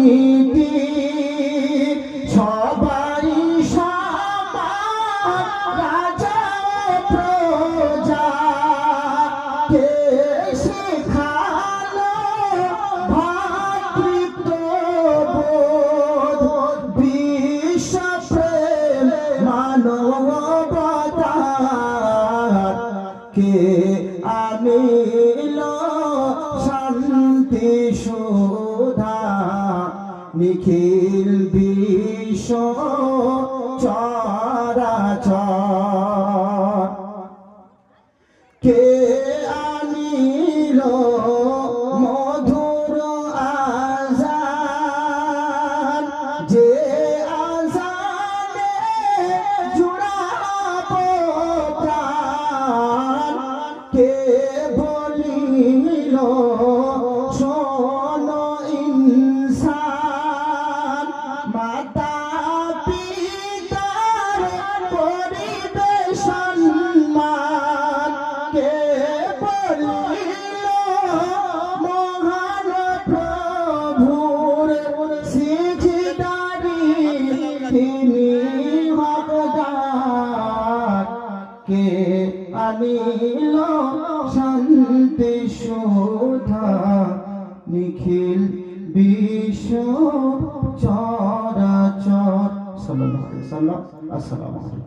নীতি সবাই সমান, রাজা প্রজা কে শেখালো ভাতৃত্ববোধ, বিশ্বপ্রেম মানবতার কে আনিল শান্তি সুধা, নিখিল বিশ্ব চরাচর কে আনিল মধুর আযান, যে আযানে জুড়াবো প্রাণ, কে বলিল শোনো ইনসান, মাতা পিতার করিবে সম্মান, কে বলিল মহান প্রভুর সিজদারি তিনি হকদার, কে আনিল শান্তি সুধা, নিখিল বিশ্ব চরাচর। সাল্লাল্লাহু আলাইহি ওয়াসাল্লাম। আসসালামু আলাইকুম।